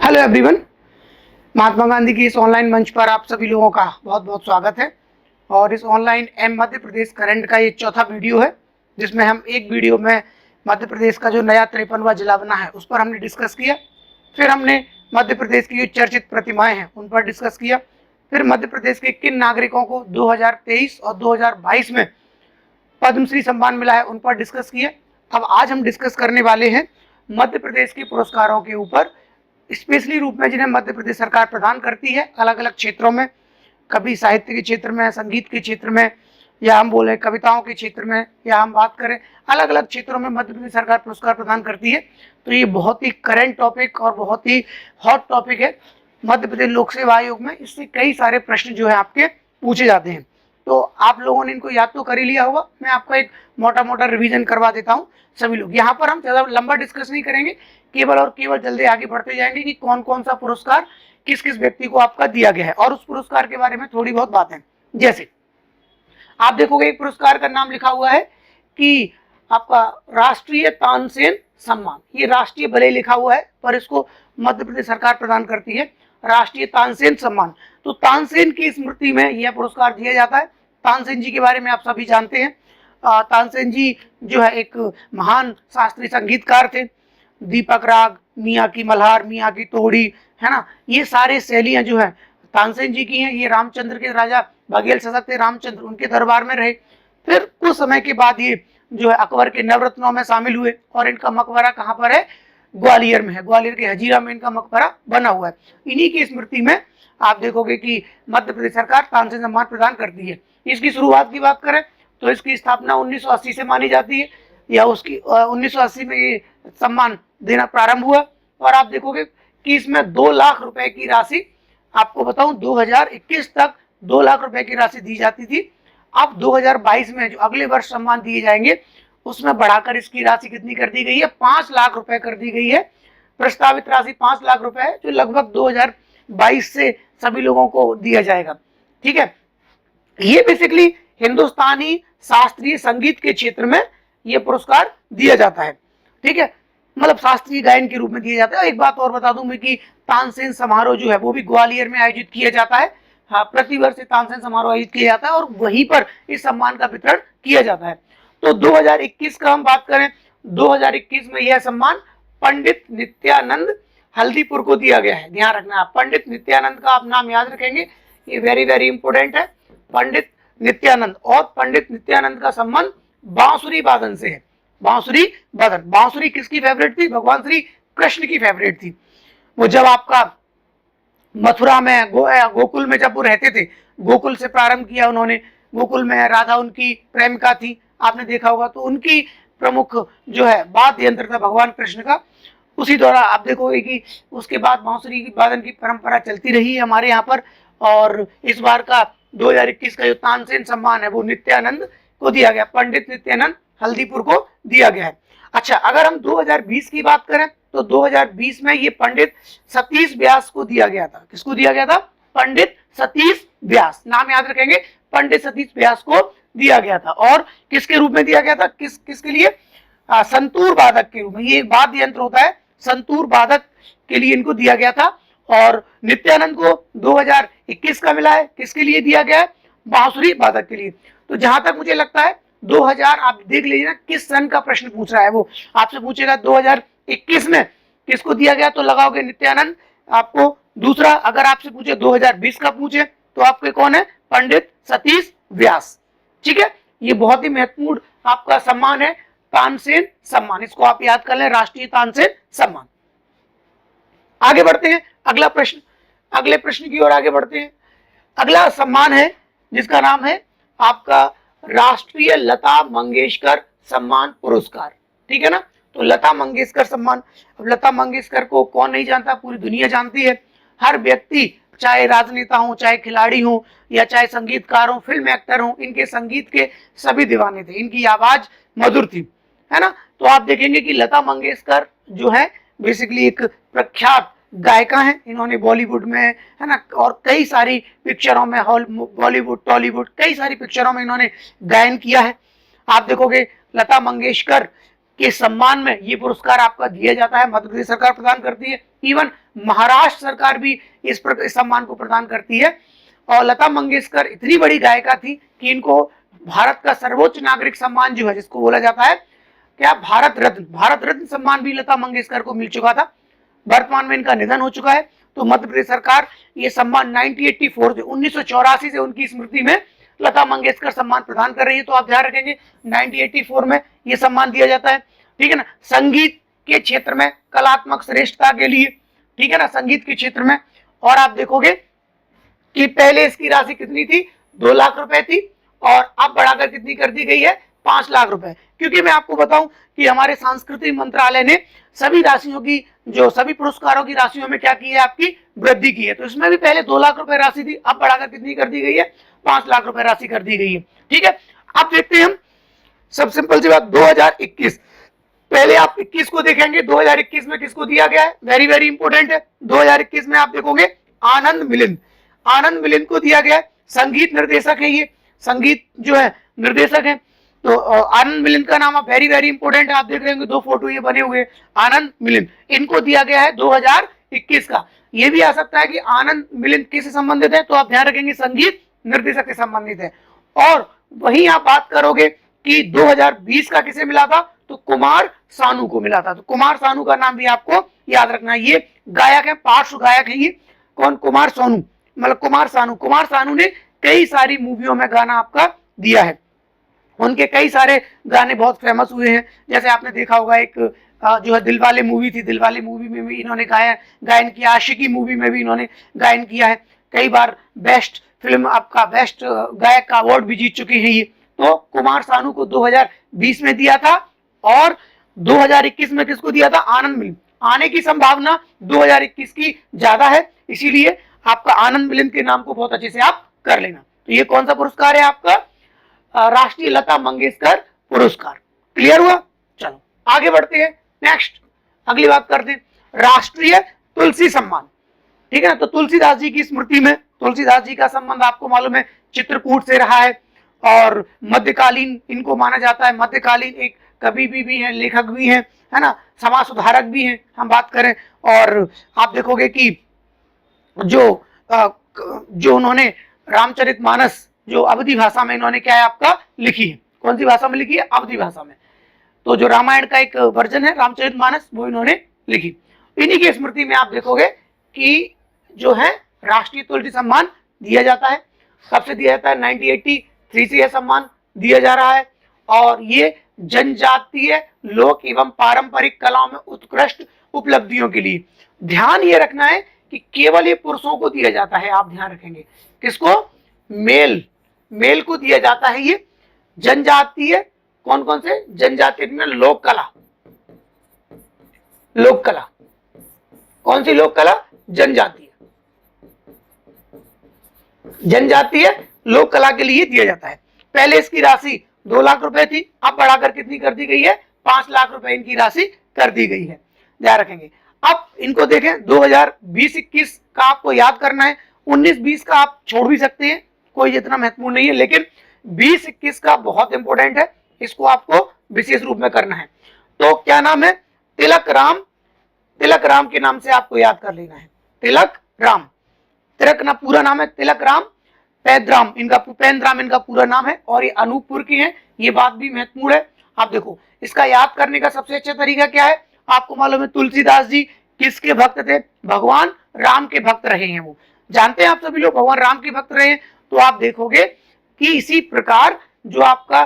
Hello everyone. Mahatma Gandhi की इस online मंच पर आप सभी लोगों का बहुत बहुत स्वागत है। और इस online M Madhya Pradesh current का ये चौथा वीडियो है, जिसमें हम एक वीडियो में मध्य प्रदेश का जो नया 53वां जिला बना है उस पर हमने डिस्कस किया। फिर हमने मध्य प्रदेश की जो चर्चित प्रतिमाएं हैं उन पर डिस्कस किया। फिर मध्य प्रदेश के किन नागरिकों को 2023 और 2022 में पद्मश्री सम्मान मिला है उन पर डिस्कस किया। अब आज हम डिस्कस करने वाले हैं मध्य प्रदेश के पुरस्कारों के ऊपर, स्पेशली रूप में जिन्हें मध्य प्रदेश सरकार प्रदान करती है अलग अलग क्षेत्रों में, कभी साहित्य के क्षेत्र में, संगीत के क्षेत्र में, या हम बोले कविताओं के क्षेत्र में, या हम बात करें अलग अलग क्षेत्रों में मध्य प्रदेश सरकार पुरस्कार प्रदान करती है। तो ये बहुत ही करंट टॉपिक और बहुत ही हॉट टॉपिक है मध्य प्रदेश लोक सेवा आयोग में। इससे कई सारे प्रश्न जो है आपके पूछे जाते हैं। तो आप लोगों ने इनको याद तो कर ही लिया होगा। मैं आपको एक मोटा मोटा रिवीजन करवा देता हूँ सभी लोग। यहाँ पर हम ज़्यादा लंबा डिस्कस नहीं करेंगे, केवल और केवल जल्दी आगे बढ़ते जाएंगे कि कौन कौन सा पुरस्कार किस किस व्यक्ति को आपका दिया गया है और उस पुरस्कार के बारे में थोड़ी बहुत बातें। जैसे आप देखोगे एक पुरस्कार का नाम लिखा हुआ है कि आपका राष्ट्रीय तानसेन सम्मान। ये राष्ट्रीय भले लिखा हुआ है पर इसको मध्य प्रदेश सरकार प्रदान करती है, राष्ट्रीय तानसेन सम्मान। तो तानसेन की स्मृति में यह पुरस्कार दिया जाता है। तानसेन जी के बारे में आप सभी जानते हैं। तानसेन जी जो है एक महान शास्त्रीय संगीतकार थे। दीपक राग, मियाँ की मल्हार, मियाँ की तोड़ी, है ना, ये सारे शैलियां जो है तानसेन जी की हैं। ये रामचंद्र के राजा बघेल शासक थे रामचंद्र, उनके दरबार में रहे। फिर कुछ समय के बाद ये जो है अकबर के नवरत्नों में शामिल हुए और इनका मकबरा कहाँ पर है? ग्वालियर में है। ग्वालियर के हजीरा में इनका मकबरा बना हुआ है। इन्हीं की स्मृति में आप देखोगे कि मध्य प्रदेश सरकार तानसेन सम्मान प्रदान करती है। इसकी शुरुआत की बात करें तो इसकी स्थापना 1980 से मानी जाती है, या उसकी 1980 में ये सम्मान देना प्रारंभ हुआ। और आप देखोगे कि इसमें 2 लाख रुपए की राशि, आपको बताऊं 2021 तक 2 लाख रुपए की राशि दी जाती थी। अब 2022 में जो अगले वर्ष सम्मान दिए जाएंगे उसमें बढ़ाकर इसकी राशि कितनी कर दी गई है? 5 लाख रुपए कर दी गई है। प्रस्तावित राशि 5 लाख रुपए है, जो लगभग 2022 से सभी लोगों को दिया जाएगा। ठीक है, ये बेसिकली हिंदुस्तानी शास्त्रीय संगीत के क्षेत्र में यह पुरस्कार दिया जाता है। ठीक है, मतलब शास्त्रीय गायन के रूप में दिया जाता है। एक बात और बता दूं मैं कि तानसेन समारोह जो है वो भी ग्वालियर में आयोजित किया जाता है। हाँ, प्रतिवर्ष तानसेन समारोह आयोजित किया जाता है और वहीं पर इस सम्मान का वितरण किया जाता है। तो 2021 का हम बात करें, 2021 में यह सम्मान पंडित नित्यानंद हल्दीपुर को दिया गया है। ध्यान रखना, पंडित नित्यानंद का आप नाम याद रखेंगे, ये वेरी वेरी इंपोर्टेंट है, पंडित नित्यानंद। और पंडित नित्यानंद का संबंध बांसुरी वादन से है। बांसुरी वादन, बांसुरी किसकी फेवरेट थी? भगवान श्री कृष्ण की फेवरेट थी। वो जब आपका मथुरा में गोकुल में जब वो रहते थे, गोकुल से प्रारंभ किया उन्होंने। गोकुल में राधा उनकी प्रेमिका थी, आपने देखा होगा। तो उनकी प्रमुख जो है वाद्य यंत्र था भगवान कृष्ण का। उसी दौरान आप देखोगे कि उसके बाद बांसुरी की वादन की परंपरा चलती रही है हमारे यहाँ पर। और इस बार का 2021 का जो तानसेन सम्मान है वो नित्यानंद को दिया गया, पंडित नित्यानंद हल्दीपुर को दिया गया है। अच्छा, अगर हम 2020 की बात करें तो 2020 में ये पंडित सतीश व्यास को दिया गया था। किसको दिया गया था? पंडित सतीश व्यास, नाम याद रखेंगे, पंडित सतीश व्यास को दिया गया था। और किसके रूप में दिया गया था? किसके लिए? संतूर वादक के रूप में। ये एक वाद्य यंत्र होता है, संतूर वादक के लिए इनको दिया गया था। और नित्यानंद को 2021 का मिला है, किसके लिए दिया गया है? बांसुरी वादक के लिए। तो जहां तक मुझे लगता है 2000, आप देख लीजिए ना किस सन का प्रश्न पूछ रहा है। वो आपसे पूछेगा 2021 में किसको दिया गया तो लगाओगे नित्यानंद आपको। दूसरा अगर आपसे पूछे 2020 का पूछे तो आपके कौन है? पंडित सतीश व्यास। ठीक है, ये बहुत ही महत्वपूर्ण आपका सम्मान है, तानसेन सम्मान। इसको आप याद कर लें, राष्ट्रीय तानसेन सम्मान। आगे बढ़ते हैं, अगला प्रश्न, अगले प्रश्न की ओर आगे बढ़ते हैं। अगला सम्मान है जिसका नाम है आपका राष्ट्रीय लता मंगेशकर सम्मान पुरस्कार। ठीक है ना, तो लता मंगेशकर सम्मान। अब लता मंगेशकर को कौन नहीं जानता? पूरी दुनिया जानती है। हर व्यक्ति, चाहे राजनेता हो, चाहे खिलाड़ी हो, या चाहे संगीतकार हो, फिल्म एक्टर हो, इनके संगीत के सभी दीवाने थे। इनकी आवाज मधुर थी, है ना। तो आप देखेंगे कि लता मंगेशकर जो है बेसिकली एक प्रख्यात गायिका हैं। इन्होंने बॉलीवुड में, है ना, और कई सारी पिक्चरों में, बॉलीवुड, टॉलीवुड, कई सारी पिक्चरों में इन्होंने गायन किया है। आप देखोगे लता मंगेशकर के सम्मान में ये पुरस्कार आपका दिया जाता है, मध्य प्रदेश सरकार प्रदान करती है। इवन महाराष्ट्र सरकार भी इस सम्मान को प्रदान करती है। और लता मंगेशकर इतनी बड़ी गायिका थी कि इनको भारत का सर्वोच्च नागरिक सम्मान जो है, जिसको बोला जाता है क्या, भारत रत्न सम्मान भी लता मंगेशकर को मिल चुका था। वर्तमान में इनका निधन हो चुका है। तो मध्य प्रदेश सरकार ये सम्मान 1984 से उनकी स्मृति में लता मंगेशकर सम्मान प्रदान कर रही है। तो आप ध्यान रखेंगे 1984 में ये सम्मान दिया जाता है, ठीक है ना। संगीत के क्षेत्र में कलात्मक श्रेष्ठता के लिए, ठीक है ना, संगीत के क्षेत्र में। और आप देखोगे कि पहले इसकी राशि कितनी थी, 2 लाख रुपए थी, और अब बढ़ाकर कितनी कर दी गई है, 5 लाख रुपए। क्योंकि मैं आपको बताऊं कि हमारे सांस्कृतिक मंत्रालय ने सभी राशियों की, जो सभी पुरस्कारों की राशियों में क्या की है, आपकी वृद्धि की है। तो इसमें भी पहले 2 लाख रुपए राशि थी, अब बढ़ाकर कितनी कर दी गई है, 5 लाख रुपए राशि कर दी गई है, ठीक है। अब देखते हैं हम, सब सिंपल सी बात, 2021, पहले आप 21 को देखेंगे, 2021 में किसको दिया गया है, वेरी वेरी इंपॉर्टेंट है। 2021 में आप देखोगे आनंद मिलिंद को दिया गया है। संगीत निर्देशक है, ये संगीत जो है निर्देशक है। तो आनंद मिलिंद का नाम वेरी वेरी इंपॉर्टेंट है। आप देख रहे होंगे 2 फोटो ये बने हुए, आनंद मिलिंद, इनको दिया गया है 2021 का। ये भी आ सकता है कि आनंद मिलिंद किससे संबंधित है, तो आप ध्यान रखेंगे संगीत निर्देशक से संबंधित है। और वहीं आप बात करोगे कि 2020 का किसे मिला था, तो कुमार सानू को मिला था। तो कुमार सानू का नाम भी आपको याद रखना है। ये गायक है, पार्श्व गायक है। ये कौन, कुमार सानू, मतलब कुमार सानू ने कई सारी मूवियों में गाना आपका दिया है। उनके कई सारे गाने बहुत फेमस हुए हैं। जैसे आपने देखा होगा एक जो है दिलवाले मूवी थी, दिलवाले मूवी में भी इन्होंने गायन किया। आशिकी मूवी में भी इन्होंने गायन किया है। कई बार बेस्ट फिल्म आपका, बेस्ट गायक का अवार्ड भी जीत चुके हैं ये। तो कुमार सानू को 2020 में दिया था, और 2021 में किसको दिया था, आनंद मिलिंद। आने की संभावना 2021 की ज्यादा है, इसीलिए आपका आनंद मिलिंद के नाम को बहुत अच्छे से आप कर लेना। तो ये कौन सा पुरस्कार है आपका, राष्ट्रीय लता मंगेशकर पुरस्कार। क्लियर हुआ। चलो आगे बढ़ते हैं, नेक्स्ट अगली बात करते हैं, राष्ट्रीय तुलसी सम्मान, ठीक है ना। तो तुलसीदास जी की स्मृति में, तुलसीदास जी का संबंध आपको मालूम है चित्रकूट से रहा है, और मध्यकालीन इनको माना जाता है। मध्यकालीन एक कवि भी हैं, लेखक भी हैं, है ना, समाज सुधारक भी हैं, हम बात करें। और आप देखोगे कि जो उन्होंने रामचरितमानस, जो अवधी भाषा में इन्होंने क्या है आपका लिखी है, कौन सी भाषा में लिखी है, अवधी भाषा में। तो जो रामायण का एक वर्जन है रामचरितमानस, वो इन्होंने लिखी। इन्हीं की स्मृति में आप देखोगे कि जो है राष्ट्रीय तुलसी सम्मान दिया जाता है। कब से दिया जाता है, 1983 से यह सम्मान दिया जा रहा है। और ये जनजातीय लोक एवं पारंपरिक कलाओं में उत्कृष्ट उपलब्धियों के लिए। ध्यान ये रखना है कि केवल ये पुरुषों को दिया जाता है, आप ध्यान रखेंगे। किसको, मेल को दिया जाता है ये। जनजातीय, कौन कौन से, जनजातीय में लोक कला, कौन सी लोक कला, जनजातीय लोक कला के लिए दिया जाता है। पहले इसकी राशि 2 लाख रुपए थी, अब बढ़ाकर कितनी कर दी गई है, 5 लाख रुपए इनकी राशि कर दी गई है, ध्यान रखेंगे। अब इनको देखें, 2020-21 का आपको याद करना है। 19-20 का आप छोड़ भी सकते हैं, कोई इतना महत्वपूर्ण नहीं है, लेकिन 20-21 का बहुत इंपॉर्टेंट है, इसको आपको विशेष रूप में करना है। तो क्या नाम है, तिलक राम के नाम से आपको याद कर लेना है। तिलक राम ना पूरा नाम है तिलक राम पेंद्राम, इनका पूरा नाम है, और ये अनूपपुर के हैं। ये बात भी महत्वपूर्ण है। आप देखो, इसका याद करने का सबसे अच्छा तरीका क्या है, आपको मालूम है तुलसीदास जी किसके भक्त थे, भगवान राम के भक्त रहे हैं। वो जानते हैं आप सभी लोग, भगवान राम के भक्त रहे हैं। तो आप देखोगे कि इसी प्रकार जो आपका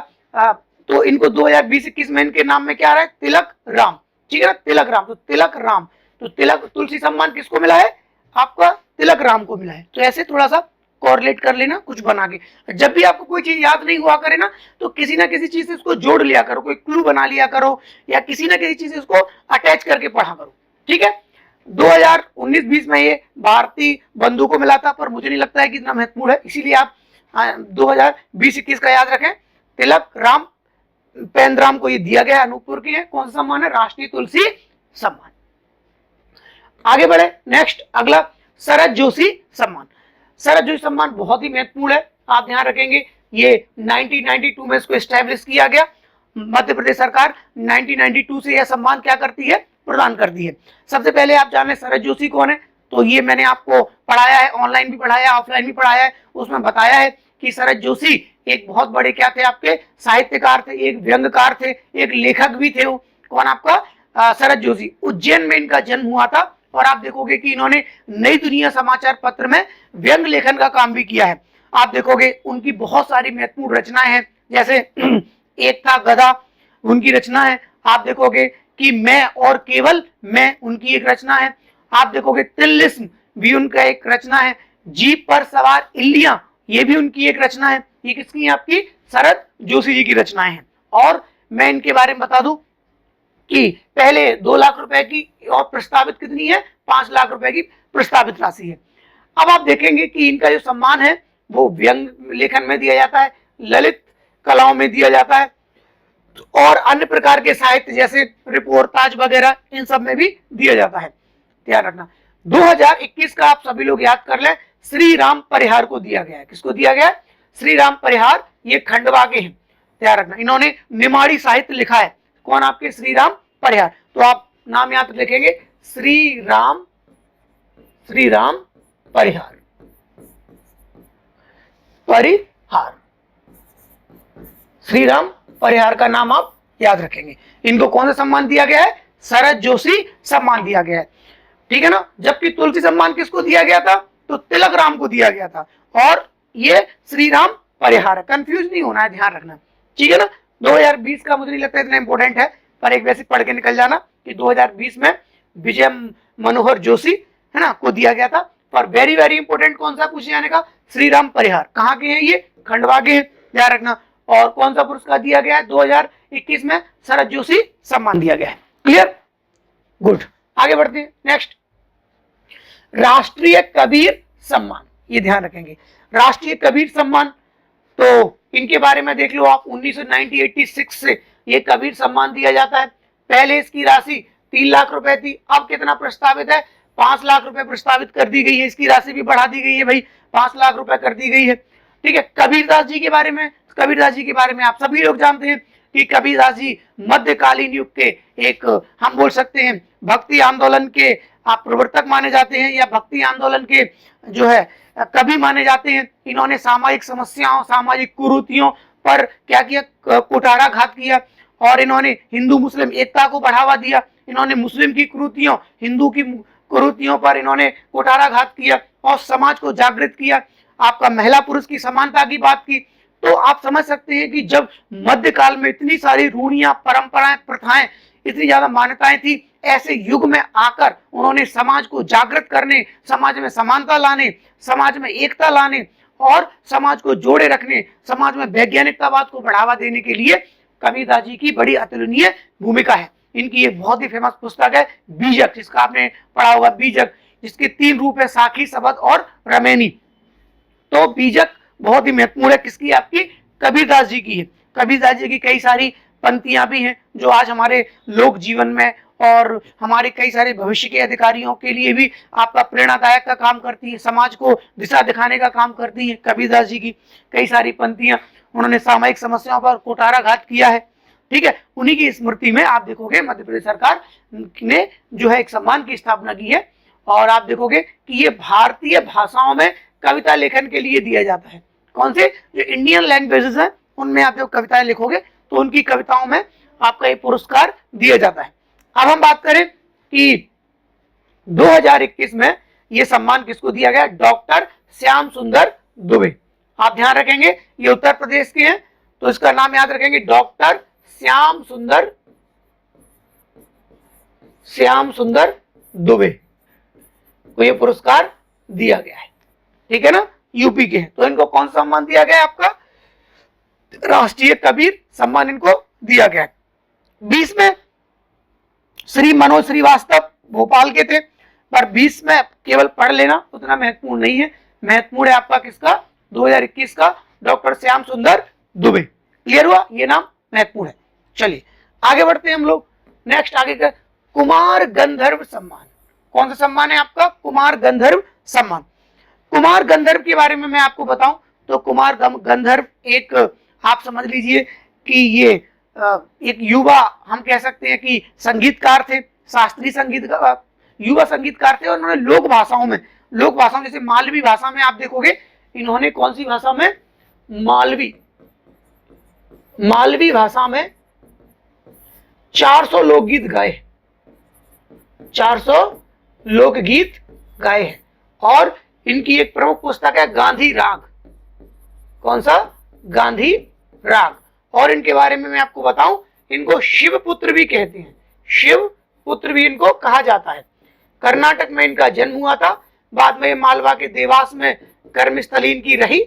तो इनको 2020-21 में इनके नाम में क्या आ रहा है, तिलक राम, ठीक है ना, तिलक राम। तो तिलक राम, तो तिलक तुलसी सम्मान किसको मिला है, आपका तिलक राम को मिला है। तो ऐसे थोड़ा सा कोरिलेट कर लेना कुछ बना के। जब भी आपको कोई चीज याद नहीं हुआ करे ना, तो किसी ना किसी चीज से इसको जोड़ लिया करो, कोई क्लू बना लिया करो, या किसी ना किसी चीज से इसको अटैच करके पढ़ा करो, ठीक है। 2019-20 में ये भारती बंधु को मिला था, पर मुझे नहीं लगता है कि इतना महत्वपूर्ण है, इसीलिए आप 2020-21 का याद रखें। तिलक राम पेंद्राम को ये दिया गया, अनूपपुर के हैं। कौन सा सम्मान है, राष्ट्रीय तुलसी सम्मान। आगे बढ़े, नेक्स्ट अगला शरद जोशी सम्मान। शरद जोशी सम्मान बहुत ही महत्वपूर्ण है, आप ध्यान रखेंगे। ये 1992 में इसको एस्टैब्लिश किया गया। मध्य प्रदेश सरकार 1992 से यह सम्मान क्या करती है, प्रदान करती है। सबसे पहले आप जान लें शरद जोशी कौन है। तो ये मैंने आपको पढ़ाया है, ऑनलाइन भी पढ़ाया है, ऑफलाइन भी पढ़ाया है। उसमें बताया है कि शरद जोशी एक बहुत बड़े क्या थे, आपके साहित्यकार थे, एक व्यंग्यकार थे, एक लेखक भी थे। वो कौन, आपका शरद जोशी। उज्जैन में इनका जन्म हुआ था और आप देखोगे कि इन्होंने नई दुनिया समाचार पत्र में व्यंग लेखन का काम भी किया है। आप देखोगे उनकी बहुत सारी महत्वपूर्ण रचनाएं हैं, जैसे एक था गधा, उनकी रचना है। आप देखोगे कि मैं और केवल मैं, उनकी एक रचना है। आप देखोगे तिल्लिस्म भी उनका एक रचना है। जीप पर सवार इल्लियां, ये भी उनकी एक रचना है। ये किसकी है, आपकी शरद जोशी जी की रचनाएं हैं। और मैं इनके बारे में बता दूं कि पहले 2 लाख रुपए की और प्रस्तावित कितनी है, 5 लाख रुपए की प्रस्तावित राशि है। अब आप देखेंगे कि इनका जो सम्मान है वो व्यंग लेखन में दिया जाता है, ललित कलाओं में दिया जाता है और अन्य प्रकार के साहित्य जैसे रिपोर्टाज वगैरह इन सब में भी दिया जाता है। ध्यान रखना 2021 का आप सभी लोग याद कर लें, श्री राम परिहार को दिया गया है। किसको दिया गया है, श्री राम परिहार। ये खंडवा के हैं, ध्यान रखना। इन्होंने निमाड़ी साहित्य लिखा है। कौन, आपके श्री राम परिहार। तो आप नाम याद लिखेंगे, श्री राम परिहार, परिहार, श्री राम परिहार का नाम आप याद रखेंगे। इनको कौन सा सम्मान दिया गया है, शरद जोशी सम्मान दिया गया है, ठीक है ना। जबकि तुलसी सम्मान किसको दिया गया था, तो तिलक राम को दिया गया था। और ये श्री राम परिहार है, कंफ्यूज नहीं होना है, ध्यान रखना, ठीक है ना। 2020 का मुझे नहीं लगता इतना इंपॉर्टेंट है, पर एक बेसिक पढ़ के निकल जाना कि 2020 में विजय मनोहर जोशी है ना को दिया गया था। पर वेरी वेरी इंपॉर्टेंट कौन सा पूछे जाने का, श्री राम परिहार। कहाँ के हैं ये, खंडवा के हैं, ध्यान रखना। और कौन सा पुरस्कार दिया गया है 2021 में, शरद जोशी सम्मान दिया गया है। Clear, good. आगे बढ़ते हैं नेक्स्ट, राष्ट्रीय कबीर सम्मान। ये ध्यान रखेंगे, राष्ट्रीय कबीर सम्मान। तो इनके बारे में देख लो आप, 1986 से ये कबीर सम्मान दिया जाता है। पहले इसकी राशि 3 लाख रुपए थी, अब कितना प्रस्तावित है, 5 लाख रुपए प्रस्तावित कर दी गई है। इसकी राशि भी बढ़ा दी गई है भाई, 5 लाख रुपए कर दी गई है, ठीक है। कबीरदास जी के बारे में, कबीरदास जी के बारे में आप सभी लोग जानते हैं कि कबीरदास जी मध्यकालीन युग के एक, हम बोल सकते हैं भक्ति आंदोलन के आप प्रवर्तक माने जाते हैं, या भक्ति आंदोलन के जो है कवि माने जाते हैं। इन्होंने सामाजिक समस्याओं, सामाजिक कुरीतियों पर क्या किया, कुठाराघात किया। और इन्होंने हिंदू मुस्लिम एकता को बढ़ावा दिया। इन्होंने मुस्लिम की कुरीतियों, हिंदू की कुरीतियों पर इन्होंने कुठाराघात किया और समाज को जागृत किया। आपका महिला पुरुष की समानता की बात की। तो आप समझ सकते हैं कि जब मध्यकाल में इतनी सारी रूढ़ियां, परंपराएं, प्रथाएं, इतनी ज्यादा मान्यताएं थी, ऐसे युग में आकर उन्होंने समाज को जागृत करने, समाज में समानता लाने, समाज में एकता लाने और समाज को जोड़े रखने, समाज में वैज्ञानिकतावाद को बढ़ावा देने के लिए कबीरदास जी की बड़ी अतुलनीय भूमिका है। इनकी एक बहुत ही फेमस पुस्तक है बीजक, जिसका आपने पढ़ा होगा, बीजक, जिसके 3 रूप है, साखी, सबद और रमैनी। तो बीजक बहुत ही महत्वपूर्ण है, किसकी, आपकी कबीरदास जी की है। कबीरदास जी की कई सारी पंक्तियां भी हैं जो आज हमारे लोक जीवन में और हमारे कई सारे भविष्य के अधिकारियों के लिए भी आपका प्रेरणादायक का काम करती है, समाज को दिशा दिखाने का काम करती है। कबीरदास जी की कई सारी पंक्तियां, उन्होंने सामाजिक समस्याओं पर कुठाराघात किया है, ठीक है। उन्हीं की स्मृति में आप देखोगे मध्य प्रदेश सरकार ने जो है एक सम्मान की स्थापना की है। और आप देखोगे कि ये भारतीय भाषाओं में कविता लेखन के लिए दिया जाता है। कौन से, जो इंडियन लैंग्वेजेस हैं उनमें आप जब कविताएं लिखोगे तो उनकी कविताओं में आपका ये पुरस्कार दिया जाता है। अब हम बात करें कि 2021 में ये सम्मान किसको दिया गया, डॉक्टर श्याम सुंदर दुबे। आप ध्यान रखेंगे ये उत्तर प्रदेश के हैं, तो इसका नाम याद रखेंगे, डॉक्टर श्याम सुंदर दुबे को ये पुरस्कार दिया गया है, ठीक है ना, यूपी के हैं। तो इनको कौन सा सम्मान दिया गया है, आपका राष्ट्रीय कबीर सम्मान इनको दिया गया है। 20 में श्री मनोज श्रीवास्तव भोपाल के थे, पर 20 में केवल पढ़ लेना उतना महत्वपूर्ण नहीं है। महत्वपूर्ण है आपका किसका, 2021 का डॉक्टर श्याम सुंदर दुबे। क्लियर हुआ, ये नाम महत्वपूर्ण है। चलिए आगे बढ़ते हैं हम लोग नेक्स्ट, आगे का कुमार गंधर्व सम्मान। कौन सा सम्मान है आपका, कुमार गंधर्व सम्मान। कुमार गंधर्व के बारे में मैं आपको बताऊं तो कुमार गंधर्व एक, आप समझ लीजिए कि ये एक युवा, हम कह सकते हैं कि संगीतकार थे, शास्त्रीय संगीत युवा संगीतकार थे। और उन्होंने लोक भाषाओं जैसे मालवी भाषा में आप देखोगे, इन्होंने कौन सी भाषा में, मालवी भाषा में 400 लोकगीत गाए, 400 लोकगीत गाए हैं। और इनकी एक प्रमुख पुस्तक है गांधी राग। कौन सा? गांधी राग। और इनके बारे में मैं आपको बताऊं, इनको शिव पुत्र भी कहते हैं, शिव पुत्र भी इनको कहा जाता है। कर्नाटक में इनका जन्म हुआ था, बाद में मालवा के देवास में कर्मस्थली इनकी रही,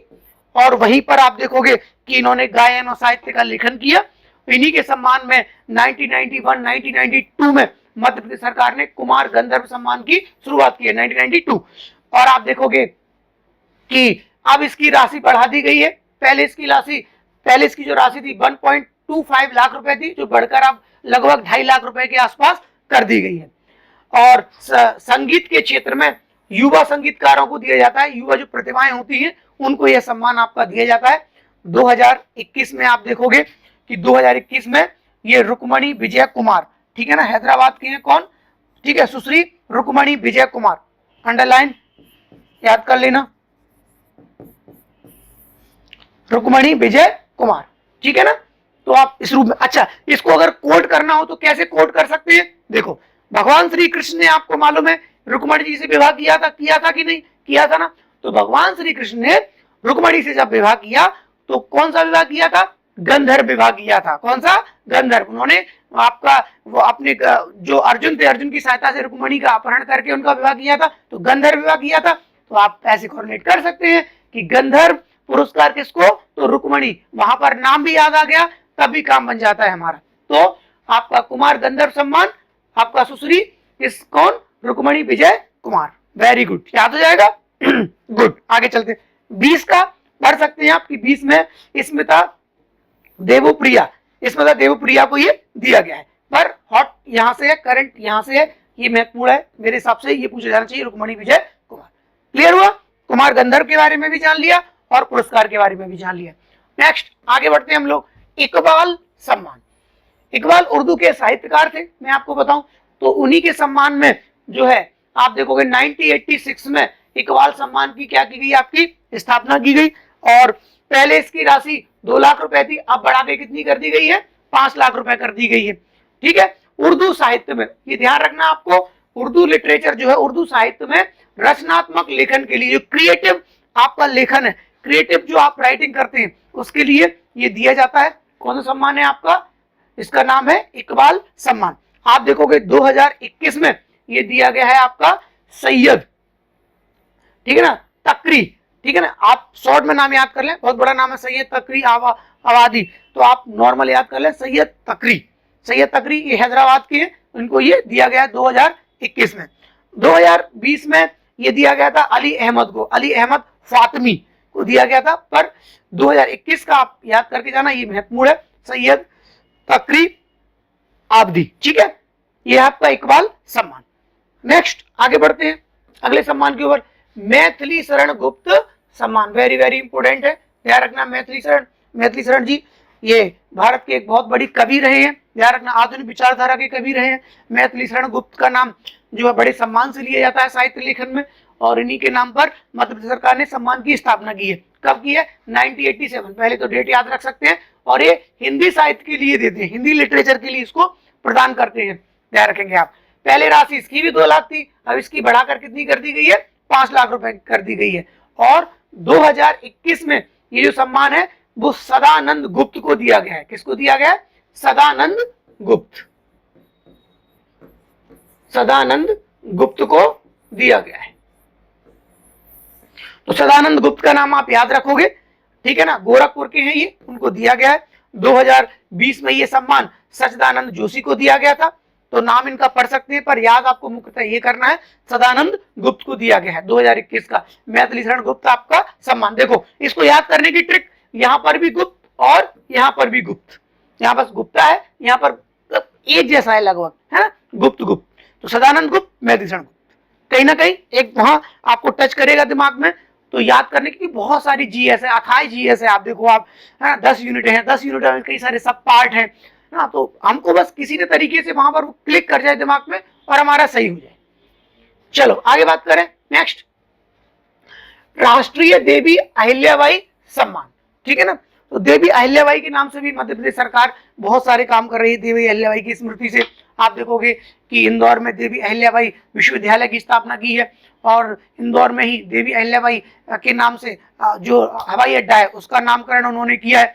और वहीं पर आप देखोगे कि इन्होंने गायन और साहित्य का लेखन किया। इन्हीं के सम्मान में 1992 में मध्य प्रदेश सरकार ने कुमार गंधर्व सम्मान की शुरुआत की है, 1992। और आप देखोगे कि अब इसकी राशि बढ़ा दी गई है। पहले इसकी जो राशि थी 1.25 लाख रुपए थी, जो बढ़कर अब लगभग 2.5 लाख रुपए के आसपास कर दी गई है। और संगीत के क्षेत्र में युवा संगीतकारों को दिया जाता है, युवा जो प्रतिभाएं होती हैं उनको यह सम्मान आपका दिया जाता है। 2021 में आप देखोगे कि 2021 में ये रुक्मणी विजय कुमार, ठीक है ना, हैदराबाद के हैं। कौन? ठीक है, सुश्री रुक्मणी विजय कुमार, अंडरलाइन याद कर लेना, रुक्मणी विजय कुमार, ठीक है ना। तो आप इस रूप में, अच्छा, इसको अगर कोट करना हो तो कैसे कोट कर सकते हैं? देखो, भगवान श्री कृष्ण ने, आपको मालूम है, रुक्मणी जी से विवाह किया था कि नहीं किया था ना। तो भगवान श्री कृष्ण ने रुक्मणी से जब विवाह किया तो कौन सा विवाह किया था? गंधर्व विवाह किया था। कौन सा? गंधर्व। उन्होंने आपका वो अपने जो अर्जुन थे, अर्जुन की सहायता से रुक्मणी का अपहरण करके उनका विवाह किया था, तो गंधर्व विवाह किया था। तो आप ऐसे कोरिलेट कर सकते हैं कि गंधर्व पुरस्कार किसको? तो रुक्मणी। वहां पर नाम भी याद आ गया, तब भी काम बन जाता है हमारा। तो आपका कुमार गंधर्व सम्मान, आपका सुश्री किस, कौन? रुक्मणी विजय कुमार। वेरी गुड, याद हो जाएगा। गुड, आगे चलते। 20 का पढ़ सकते हैं आप कि 20 में स्मिता देवप्रिया, स्मिता देवप्रिया को ये दिया गया है। पर हॉट यहां से है, करंट यहां से है, ये महत्वपूर्ण है मेरे हिसाब से, ये पूछा जाना चाहिए, रुक्मणी विजय कुमार। क्लियर हुआ? कुमार गंधर्व के बारे में भी जान लिया और पुरस्कार के बारे में भी जान लिया। नेक्स्ट आगे बढ़ते हैं हम लोग। इकबाल सम्मान। इकबाल उर्दू के साहित्यकार थे, मैं आपको बताऊं तो उन्हीं के सम्मान में जो है आप देखोगे 1986 में इकबाल सम्मान की क्या की गई? आपकी स्थापना की गई। और पहले इसकी राशि 2 लाख रुपए थी, अब बढ़ा के कितनी कर दी गई है? 5 लाख रुपए कर दी गई है। ठीक है, उर्दू साहित्य में ये ध्यान रखना आपको, उर्दू लिटरेचर जो है, उर्दू साहित्य में रचनात्मक लेखन के लिए, जो क्रिएटिव आपका लेखन है, क्रिएटिव जो आप राइटिंग करते हैं, उसके लिए ये दिया जाता है। कौन सा सम्मान है आपका? इसका नाम है इकबाल सम्मान। आप देखोगे 2021 में ये दिया गया है आपका सैयद, ठीक है ना, तकरी, ठीक है ना। आप शॉर्ट में नाम याद कर लें, बहुत बड़ा नाम है सैयद तकरी आबादी, तो आप नॉर्मल याद कर लें सैयद तकरी। सैयद तकरी ये हैदराबाद के हैं, इनको ये दिया गया 2021 में। 2020 में ये दिया गया था अली अहमद को, अली अहमद फातमी को दिया गया था। पर 2021 का आप याद करके जाना, ये महत्वपूर्ण है, सैयद तकरी आबदी, ठीक है। ये आपका इकबाल सम्मान। नेक्स्ट आगे बढ़ते हैं अगले सम्मान के ऊपर, मैथिली शरण गुप्त सम्मान। वेरी वेरी इंपोर्टेंट है, ध्यान रखना। मैथिली शरण जी ये भारत के एक बहुत बड़ी कवि रहे हैं, ध्यान रखना, आधुनिक विचारधारा के कवि रहे हैं। मैथिली शरण गुप्त का नाम जो है बड़े सम्मान से लिया जाता है साहित्य लेखन में, और इन्हीं के नाम पर मध्य प्रदेश सरकार ने सम्मान की स्थापना की है। कब की है? 1987। पहले तो डेट याद रख सकते हैं। और ये हिंदी साहित्य के लिए देते हैं, हिंदी लिटरेचर के लिए इसको प्रदान करते हैं, ध्यान रखेंगे आप। पहले राशि इसकी भी 2 लाख थी, अब इसकी बढ़ाकर कितनी कर दी गई है? 5 लाख रुपए कर दी गई है। और 2021 में ये जो सम्मान है वो सदानंद गुप्त को दिया गया है। किसको दिया गया है? सदानंद गुप्त, सदानंद गुप्त को दिया गया है। तो सदानंद गुप्त का नाम आप याद रखोगे, ठीक है ना, गोरखपुर के हैं ये, उनको दिया गया है। 2020 में ये सम्मान सच्चिदानंद जोशी को दिया गया था, तो नाम इनका पढ़ सकते हैं, पर याद आपको मुख्यतः ये करना है, सदानंद गुप्त को दिया गया है 2021 का मैथिली शरण गुप्त आपका सम्मान। देखो इसको याद करने की ट्रिक, यहाँ पर भी गुप्त और यहाँ पर भी गुप्त, यहाँ बस गुप्ता है, यहाँ पर एक जैसा है लगभग, है ना, गुप्त गुप्त। तो सदानंद गुप्त, मैथिली शरण गुप्त, कहीं ना कहीं एक वहां आपको टच करेगा दिमाग में। तो याद करने की बहुत सारी जीएस है, अथाई जीएस है। आप देखो, आप है ना, 10 यूनिट है, 10 यूनिट में कई सारे सब पार्ट हैं, ना, तो हमको बस किसी न तरीके से वहां पर क्लिक कर जाए दिमाग में और हमारा सही हो जाए। चलो आगे बात करें। नेक्स्ट, राष्ट्रीय देवी अहिल्याबाई सम्मान, ठीक है ना। तो देवी अहिल्याबाई के नाम से भी मध्य प्रदेश सरकार बहुत सारे काम कर रही है। देवी अहिल्याबाई की स्मृति से आप देखोगे कि इंदौर में देवी अहिल्याबाई विश्वविद्यालय की स्थापना की है, और इंदौर में ही देवी अहिल्याबाई के नाम से जो हवाई अड्डा है उसका नामकरण उन्होंने किया है,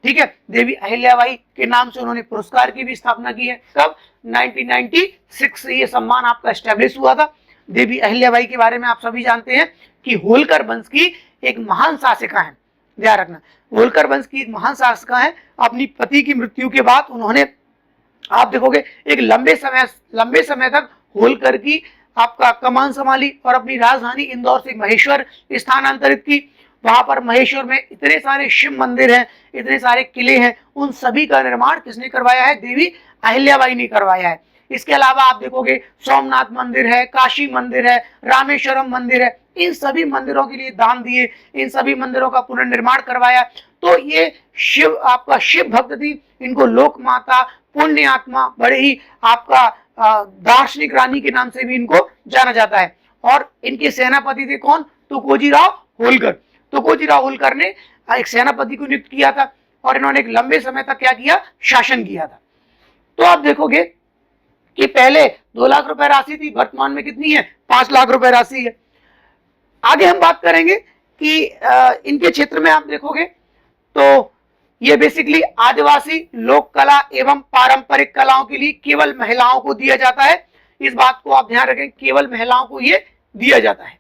ठीक है। देवी अहिल्याबाई के नाम से उन्होंने पुरस्कार की भी स्थापना की है। कब? 1996 से ये सम्मान आपका एस्टेब्लिश हुआ था। देवी अहिल्याबाई के बारे में आप सभी जानते हैं कि होलकर वंश की एक महान शासिका है, ध्यान रखना, होलकर वंश की एक महान शासिका है। अपनी पति की मृत्यु के बाद उन्होंने, आप देखोगे, एक लंबे समय तक होलकर की आपका कमान संभाली और अपनी राजधानी इंदौर से महेश्वर स्थानांतरित की। वहां पर महेश्वर में इतने सारे शिव मंदिर हैं, इतने सारे किले हैं, उन सभी का निर्माण किसने करवाया है? देवी अहिल्याबाई ने करवाया है। इसके अलावा आप देखोगे सोमनाथ मंदिर है, काशी मंदिर है, रामेश्वरम मंदिर है, इन सभी मंदिरों के लिए दान दिए, इन सभी मंदिरों का पुनर्निर्माण करवाया। तो ये शिव, आपका शिव भक्त थी, इनको लोक माता, पुण्य आत्मा, बड़े ही आपका दार्शनिक रानी के नाम से भी इनको जाना जाता है। और इनके सेनापति थे कौन? तुकोजीराव होलकर। तुकोजीराव होलकर ने एक सेनापति को नियुक्त किया था और इन्होंने एक लंबे समय तक क्या किया? शासन किया था। तो आप देखोगे कि पहले 2 लाख रुपए राशि थी, वर्तमान में कितनी है? 5 लाख रुपए राशि है। आगे हम बात करेंगे कि इनके क्षेत्र में आप देखोगे तो ये बेसिकली आदिवासी लोक कला एवं पारंपरिक कलाओं के लिए केवल महिलाओं को दिया जाता है। इस बात को आप ध्यान रखें, केवल महिलाओं को ये दिया जाता है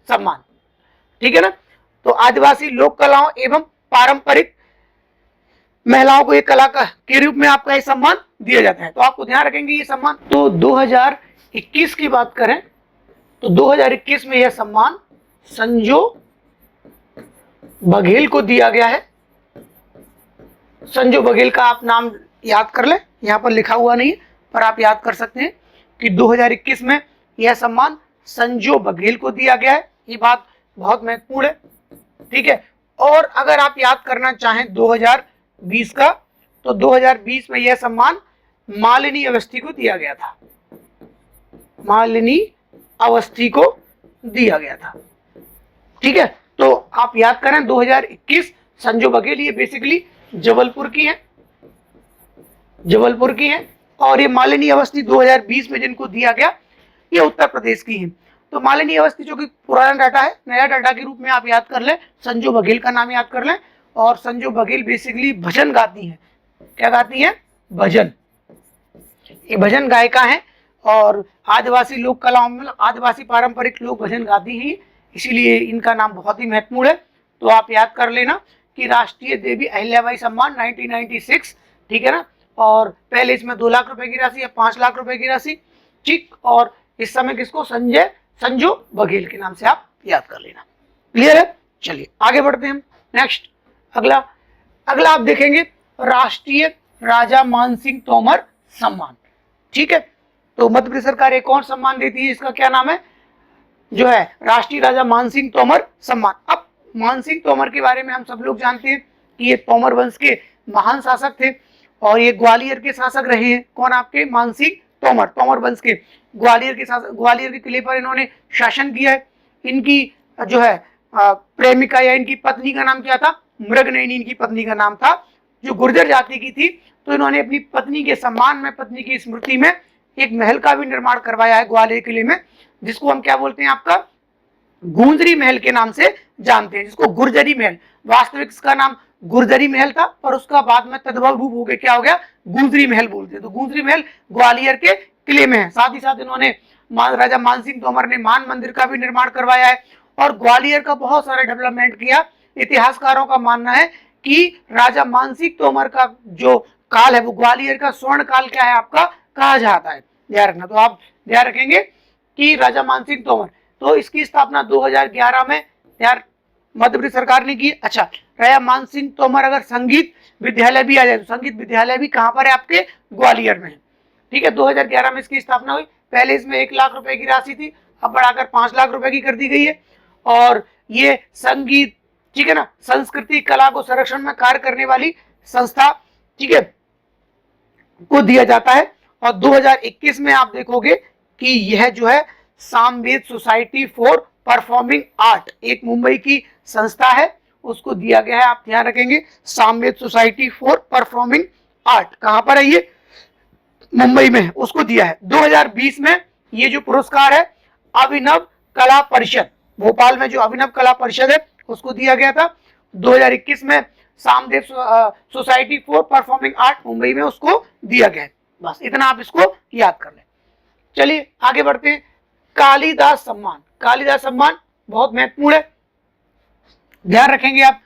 सम्मान, ठीक है ना। तो आदिवासी लोक कलाओं एवं पारंपरिक महिलाओं को एक कला के रूप में आपका ये सम्मान दिया जाता है। तो आपको ध्यान रखेंगे ये सम्मान। तो 2021 की बात करें तो 2021 में यह सम्मान संजो बघेल को दिया गया है। संजो बघेल का आप नाम याद कर ले, यहाँ पर लिखा हुआ नहीं है पर आप याद कर सकते हैं कि 2021 में यह सम्मान संजो बघेल को दिया गया है। ये बात बहुत महत्वपूर्ण है, ठीक है। और अगर आप याद करना चाहें 2020 का, तो 2020 में यह सम्मान मालिनी अवस्थी को दिया गया था, मालिनी अवस्थी को दिया गया था, ठीक है। तो आप याद करें 2021 संजो बघेल, ये बेसिकली जबलपुर की है, जबलपुर की है। और ये मालिनी अवस्थी 2020 में जिनको दिया गया ये उत्तर प्रदेश की है। तो मालिनी अवस्थी जो कि पुराना डाटा है, नया डाटा के रूप में आप याद कर लें, संजो बघेल का नाम याद कर लें। और संजो बघेल बेसिकली भजन गाती हैं। क्या गाती हैं? भजन। ये भजन गायिका है और आदिवासी लोक कलाओं में, आदिवासी पारंपरिक लोक भजन गाती हैं, इसीलिए इनका नाम बहुत ही महत्वपूर्ण है। तो आप याद कर लेना कि राष्ट्रीय देवी अहिल्याबाई सम्मान 1996, ठीक है ना। और पहले इसमें 2 लाख रुपए की राशि या 5 लाख रुपए की राशि, ठीक। और इस समय किसको? संजो बघेल के नाम से आप याद कर लेना। क्लियर है? चलिए आगे बढ़ते हैं। नेक्स्ट, अगला आप देखेंगे राष्ट्रीय राजा मानसिंह तोमर सम्मान, ठीक है। तो मध्य प्रदेश सरकार एक और सम्मान देती है, इसका क्या नाम है? जो है राष्ट्रीय राजा मानसिंह तोमर सम्मान। अब मानसिंह तोमर के बारे में हम सब लोग जानते हैं कि ये तोमर वंश के महान शासक थे और ये ग्वालियर के शासक रहे हैं। कौन? आपके मानसिंह तोमर, तोमर वंश के ग्वालियर के शासक। ग्वालियर के किले पर इन्होंने शासन किया है। इनकी जो है प्रेमिका या इनकी पत्नी का नाम क्या था? मृगनयनी इनकी पत्नी का नाम था, जो गुर्जर जाति की थी। तो इन्होंने अपनी पत्नी के सम्मान में, पत्नी की स्मृति में एक महल का भी निर्माण करवाया है ग्वालियर किले में, जिसको हम क्या बोलते हैं? आपका गुंजरी महल के नाम से जानते हैं, जिसको गुर्जरी महल, वास्तविक इसका नाम गुर्जरी महल था पर उसका बाद में तद्भव रूप हो गया, क्या हो गया? गुंजरी महल बोलते हैं। तो गुंजरी महल ग्वालियर के किले में है। साथ ही साथ इन्होंने राजा मानसिंह तोमर ने मान मंदिर का भी निर्माण करवाया है और ग्वालियर का बहुत सारा डेवलपमेंट किया। इतिहासकारों का मानना है कि राजा मानसिंह तोमर का जो काल है वो ग्वालियर का स्वर्ण काल क्या है आपका कहा जाता है, ध्यान रखना। तो आप ध्यान रखेंगे कि राजा मानसिंह तोमर, तो इसकी स्थापना 2011 में यार मध्य प्रदेश सरकार ने की। अच्छा, राजा मानसिंह तोमर अगर संगीत विद्यालय भी आ जाए तो संगीत विद्यालय भी कहाँ पर है? आपके ग्वालियर में है, ठीक है। 2011 में इसकी स्थापना हुई। पहले इसमें 1 लाख रुपए की राशि थी, अब बढ़ाकर 5 लाख रुपए की कर दी गई है। और ये संगीत, ठीक है ना, संस्कृति कला को संरक्षण में कार्य करने वाली संस्था, ठीक है। को दिया जाता है। और 2021 में आप देखोगे कि यह जो है Samaveda society for performing art, एक मुंबई की संस्था है, उसको दिया गया है। आप ध्यान रखेंगे, Samaveda society for performing art कहां पर है, ये मुंबई में है, उसको दिया है। 2020 में ये जो पुरस्कार है अभिनव कला परिषद, भोपाल में जो अभिनव कला परिषद है उसको दिया गया था। 2021 में Samdev society for performing art Mumbai में उसको दिया गया है। बस इतना आप इसको याद कर लें। चलिए आगे बढ़ते हैं। कालिदास सम्मान, कालिदास सम्मान बहुत महत्वपूर्ण है, ध्यान रखेंगे आप।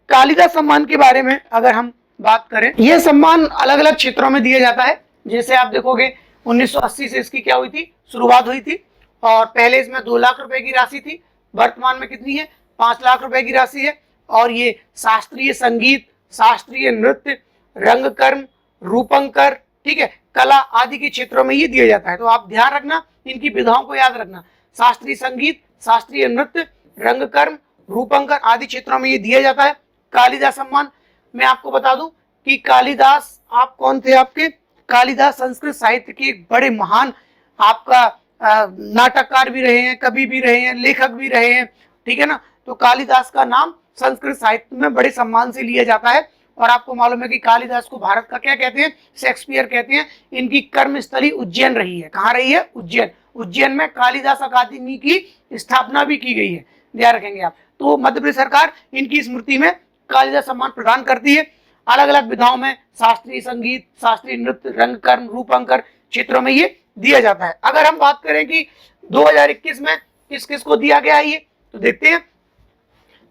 कालिदास सम्मान के बारे में अगर हम बात करें, यह सम्मान अलग अलग क्षेत्रों में दिया जाता है। जैसे आप देखोगे 1980 से इसकी क्या हुई थी, शुरुआत हुई थी, और पहले इसमें 2 लाख रुपए की राशि थी, वर्तमान में कितनी है, 5 लाख रुपए की राशि है। और ये शास्त्रीय संगीत, शास्त्रीय नृत्य, रंगकर्म, रूपंकर, ठीक है, कला आदि के क्षेत्रों में ये दिया जाता है। तो आप ध्यान रखना, इनकी विधाओं को याद रखना, शास्त्रीय संगीत, शास्त्रीय नृत्य, रंगकर्म, रूपंकर आदि क्षेत्रों में ये दिया जाता है कालिदास सम्मान। मैं आपको बता दूं कि कालिदास आप कौन थे, आपके कालिदास संस्कृत साहित्य के एक बड़े महान आपका नाटककार भी रहे हैं, कवि भी रहे हैं, लेखक भी रहे हैं, ठीक है ना। तो कालिदास का नाम संस्कृत साहित्य में बड़े सम्मान से लिया जाता है। और आपको मालूम है कि कालिदास को भारत का क्या कहते हैं, शेक्सपियर कहते हैं। इनकी कर्मस्थली उज्जैन रही है, कहाँ रही है, उज्जैन। उज्जैन में कालिदास अकादमी की स्थापना भी की गई है, ध्यान रखेंगे आप। तो मध्य प्रदेश सरकार इनकी स्मृति में कालिदास सम्मान प्रदान करती है। अलग अलग विधाओं में, शास्त्रीय संगीत, शास्त्रीय नृत्य, रंगकर्म, रूपंकर क्षेत्रों में ये दिया जाता है। अगर हम बात करें कि 2021 में किस किस को दिया गया है ये, तो देखते हैं।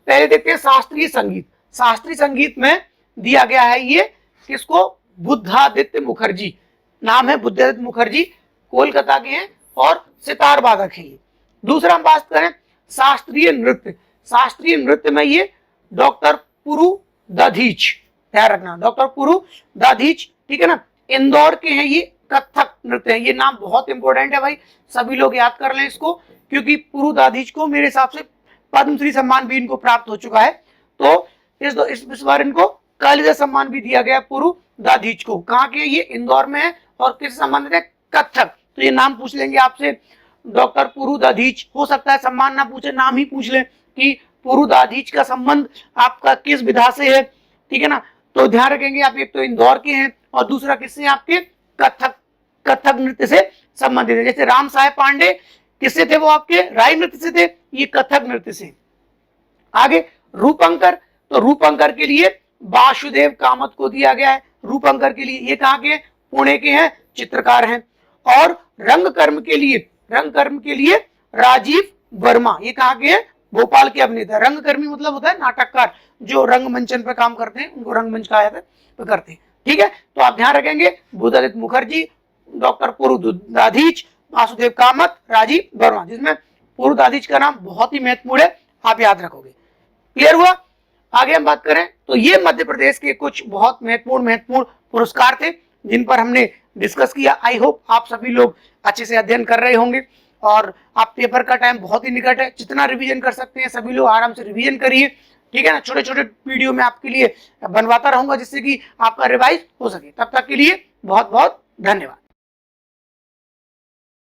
पहले देखते हैं शास्त्रीय संगीत। शास्त्रीय संगीत में दिया गया है ये किसको, बुद्धादित्य मुखर्जी, नाम है बुद्धादित्य मुखर्जी, कोलकाता के हैं और सितार वादक है ये। दूसरा हम बात करें शास्त्रीय नृत्य। शास्त्रीय नृत्य में ये डॉक्टर पुरु दधीच, ध्यान रखना, डॉक्टर पुरु दधीच, ठीक है ना, इंदौर के हैं ये, कथक नृत्य है। ये नाम बहुत इंपॉर्टेंट है भाई, सभी लोग याद कर लें इसको, क्योंकि पुरु दधीच को मेरे हिसाब से पद्मश्री सम्मान भी इनको प्राप्त हो चुका है। तो इस बार इनको कालिदास सम्मान भी दिया गया पुरु दधीच को। कहाँ के, ये इंदौर में है, और किस संबंधित है, कथक। तो ये नाम पूछ लेंगे आपसे, डॉक्टर पुरु दधीच, हो सकता है सम्मान ना पूछे, नाम ही पूछ ले कि पुरु दधीच का संबंध आपका किस विधा से है, ठीक है ना। तो ध्यान रखेंगे आप, एक तो इंदौर के हैं और दूसरा किससे, आपके कथक नृत्य से संबंधित है। जैसे राम साहेब पांडे किससे थे, वो आपके राय नृत्य से थे, ये कथक नृत्य से। आगे रूपंकर, तो रूपंकर के लिए वासुदेव कामत को दिया गया है। रूपंकर के लिए ये कहाँ के, पुणे के हैं, चित्रकार हैं। और रंगकर्म के लिए राजीव वर्मा, ये कहाँ के हैं, भोपाल के अभिनेता। रंगकर्मी मतलब होता है नाटककार, जो रंगमंचन पर काम करते हैं, उनको रंगमंच कहा जाता है, तो करते हैं, ठीक है। तो आप ध्यान रखेंगे, बुद्धादित्य मुखर्जी, डॉक्टर पुरु दधीच, वासुदेव कामत, राजीव वर्मा, जिसमें पुरु दधीच का नाम बहुत ही महत्वपूर्ण है, आप याद रखोगे। क्लियर हुआ। आगे हम बात करें तो ये मध्य प्रदेश के कुछ बहुत महत्वपूर्ण पुरस्कार थे जिन पर हमने डिस्कस किया। आई होप आप सभी लोग अच्छे से अध्ययन कर रहे होंगे, और आप पेपर का टाइम बहुत ही निकट है, जितना रिवीजन कर सकते हैं सभी लोग आराम से रिवीजन करिए, ठीक है ना। छोटे छोटे वीडियो में आपके लिए बनवाता रहूंगा जिससे कि आपका रिवाइज हो सके। तब तक के लिए बहुत बहुत धन्यवाद।